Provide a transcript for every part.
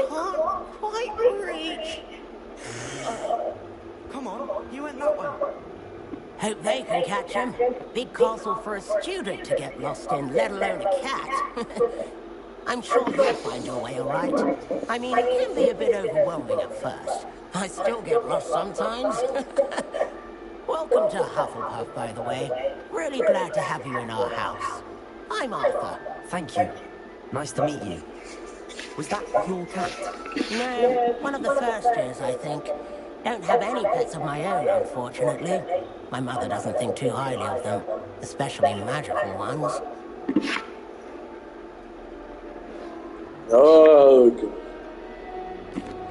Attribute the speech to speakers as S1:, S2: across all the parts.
S1: can't quite reach.
S2: Come on, you went that way.
S3: Hope they can catch him. Big castle for a student to get lost in, let alone a cat. I'm sure he'll find your way all right. I mean, it can be a bit overwhelming at first. I still get lost sometimes. Welcome to Hufflepuff, by the way. Really glad to have you in our house. I'm Arthur.
S4: Thank you. Nice to meet you. Was that your cat?
S3: No, one of the first years, I think. Don't have any pets of my own, unfortunately. My mother doesn't think too highly of them, especially magical ones.
S5: Oh, okay.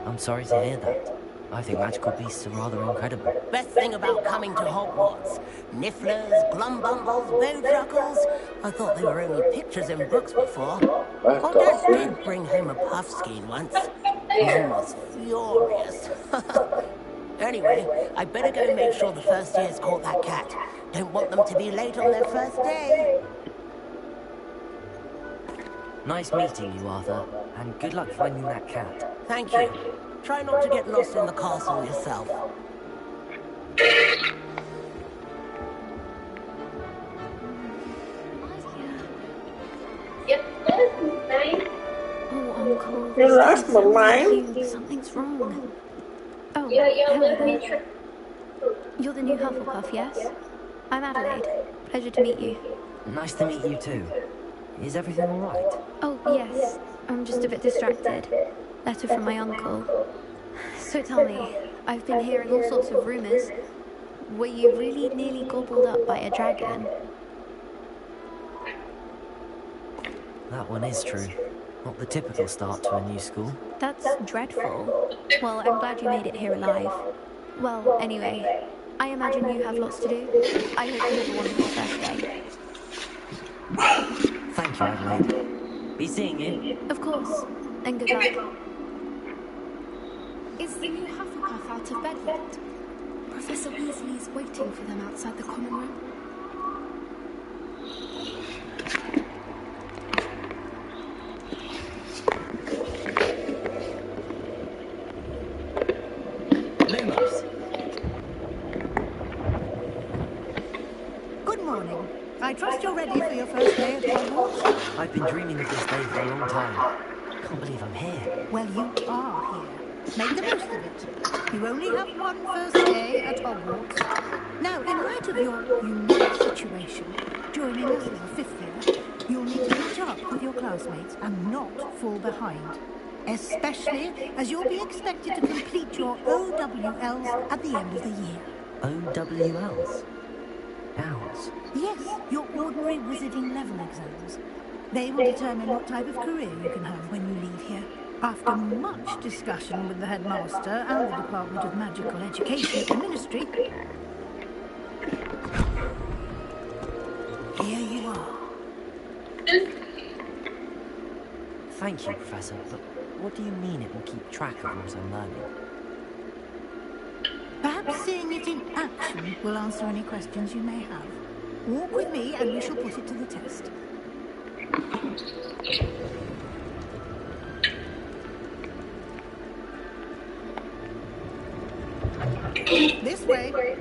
S4: I'm sorry to hear that. I think magical beasts are rather incredible.
S3: Best thing about coming to Hogwarts. Nifflers, Glumbumbles, Bowtruckles. I thought they were only pictures in books before. Oh, Dad did bring home a puffskein once. Mum was furious. Anyway, I better go make sure the first years caught that cat. Don't want them to be late on their first day.
S4: Nice meeting you, Arthur, and good luck finding that cat.
S3: Thank you. Try not to get lost in the castle yourself.
S6: Yep, that's nice.
S1: Oh, Uncle.
S5: You lost my mind.
S1: Something's wrong. Oh,
S6: Yeah,
S1: hello
S6: let me
S1: there.
S6: try.
S1: You're the new Hufflepuff, yes? I'm Adelaide. Pleasure to meet you.
S4: Nice to meet you too. Is everything all right?
S1: Oh, yes. I'm just a bit distracted. Letter from my uncle. So tell me, I've been hearing all sorts of rumors. Were you really nearly gobbled up by a dragon?
S4: That one is true. Not the typical start to a new school.
S1: That's dreadful. Well, I'm glad you made it here alive. Well, anyway, I imagine you have lots to do. I hope you have a wonderful first day.
S4: Thank you, Adelaide. Be seeing you.
S1: Of course, and good luck.
S7: Is the new Hufflepuff out of bed yet? Professor Weasley's waiting for them outside the common room.
S4: Lumos.
S8: Good morning. I trust you're ready for your first day at Hogwarts.
S4: I've been dreaming of this day for a long time. Can't believe I'm here.
S8: Well, you are here. Make the most of it. You only have one first day at Hogwarts. Now, in light of your unique situation, joining us as a fifth year, you'll need to catch up with your classmates and not fall behind. Especially as you'll be expected to complete your OWLs at the end of the year.
S4: OWLs? Owls?
S8: Yes, your ordinary wizarding level exams. They will determine what type of career you can have when you leave here. After much discussion with the headmaster and the Department of Magical Education at the Ministry, here you are.
S4: Thank you, Professor, but what do you mean it will keep track of what I'm learning?
S8: Perhaps seeing it in action will answer any questions you may have. Walk with me and we shall put it to the test. This way.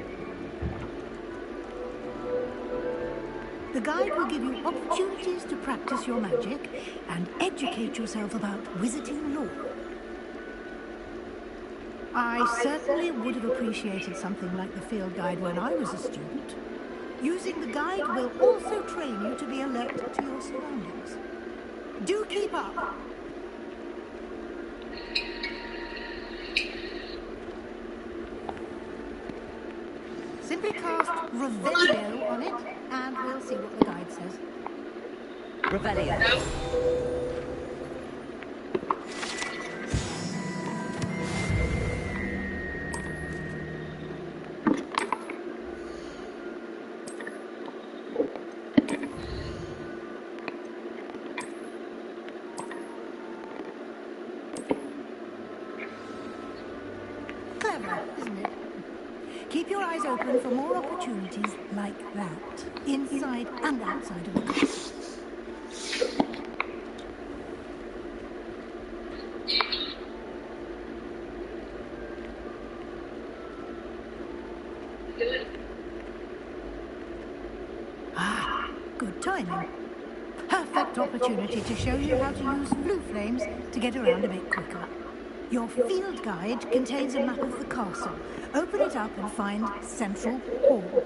S8: The guide will give you opportunities to practice your magic and educate yourself about wizarding lore. I certainly would have appreciated something like the field guide when I was a student. Using the guide will also train you to be alert to your surroundings. Do keep up! Simply cast Revelio on it, and we'll see what the guide says.
S4: Revelio.
S8: Clever, isn't it? Keep your eyes open for more opportunities like that, inside and outside of the castle. Good timing. Perfect opportunity to show you how to use blue flames to get around a bit quicker. Your field guide contains a map of the castle. Open it up and find Central Hall.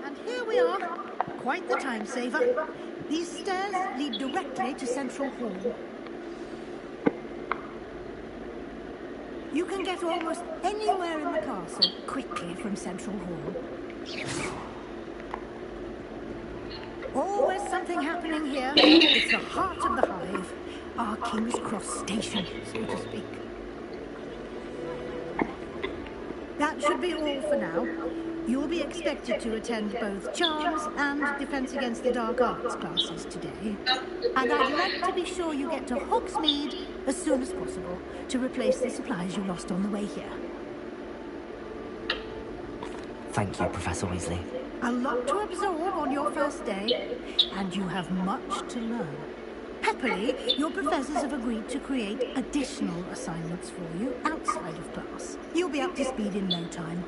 S8: And here we are. Quite the time saver. These stairs lead directly to Central Hall. You can get almost anywhere in the castle quickly from Central Hall. Always something happening here. It's the heart of the hive. Our King's Cross station, so to speak. That should be all for now. You'll be expected to attend both Charms and Defense Against the Dark Arts classes today. And I'd like to be sure you get to Hogsmeade as soon as possible to replace the supplies you lost on the way here.
S4: Thank you, Professor Weasley.
S8: A lot to absorb on your first day, and you have much to learn. Happily, your professors have agreed to create additional assignments for you outside of class. You'll be up to speed in no time.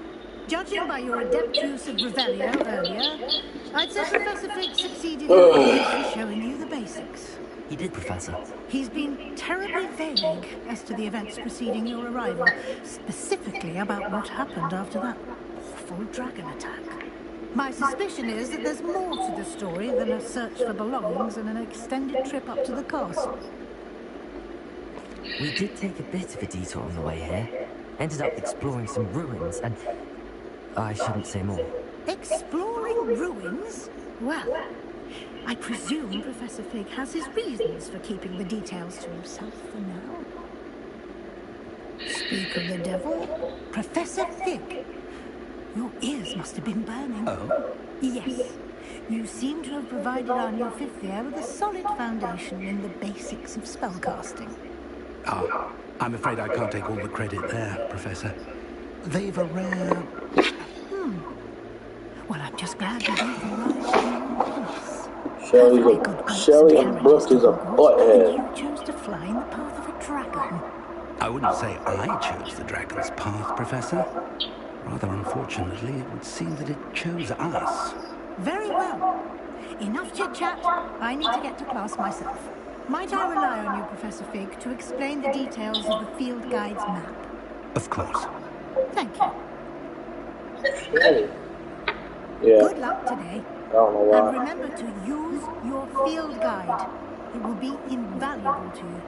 S8: Judging by your adept use of Revelio earlier, I'd say Professor Fig succeeded in showing you the basics.
S4: He did, Professor.
S8: He's been terribly vague as to the events preceding your arrival, specifically about what happened after that awful dragon attack. My suspicion is that there's more to the story than a search for belongings and an extended trip up to the castle.
S4: We did take a bit of a detour on the way here. Ended up exploring some ruins and... I shouldn't say more.
S8: Exploring ruins? Well, I presume Professor Fig has his reasons for keeping the details to himself for now. Speak of the devil, Professor Fig. Your ears must have been burning.
S2: Oh?
S8: Yes. You seem to have provided our new fifth year with a solid foundation in the basics of spellcasting.
S2: Ah, I'm afraid I can't take all the credit there, Professor. They've a rare...
S8: Well, I'm just glad you gave the right
S5: Shelley Brooke is a butthead.
S8: You chose to fly in the path of a dragon.
S2: I wouldn't say I chose the dragon's path, Professor. Rather unfortunately, it would seem that it chose us.
S8: Very well. Enough chit-chat. I need to get to class myself. Might I rely on you, Professor Fig, to explain the details of the field guide's map?
S2: Of course.
S8: Thank you.
S5: Yeah,
S8: Good luck today.
S5: I don't know
S8: And
S5: why.
S8: remember to use your field guide. It will be invaluable to you.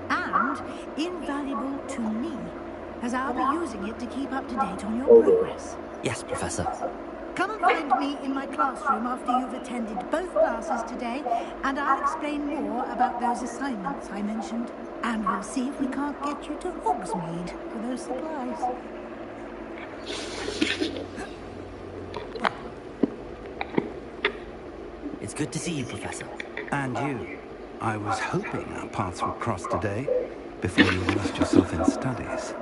S8: And invaluable to me, as I'll be using it to keep up to date on your progress.
S4: Yes, Professor.
S8: Come and find me in my classroom after you've attended both classes today, and I'll explain more about those assignments I mentioned. And we'll see if we can't get you to Hogsmeade for those supplies.
S4: It's good to see you, Professor.
S2: And you. I was hoping our paths would cross today, before you immersed yourself in studies.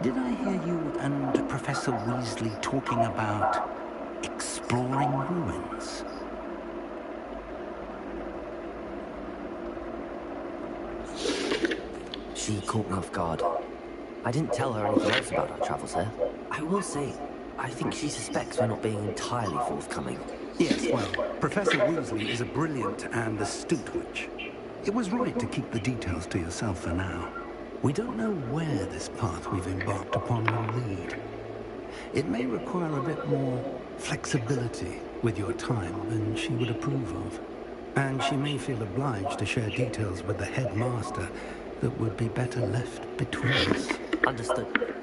S2: Did I hear you and Professor Weasley talking about exploring ruins?
S4: She caught me off guard. I didn't tell her anything else about our travels here. I will say, I think she suspects we're not being entirely forthcoming.
S2: Yes, well, Professor Weasley is a brilliant and astute witch. It was right to keep the details to yourself for now. We don't know where this path we've embarked upon will lead. It may require a bit more flexibility with your time than she would approve of. And she may feel obliged to share details with the headmaster that would be better left between us.
S4: Understood.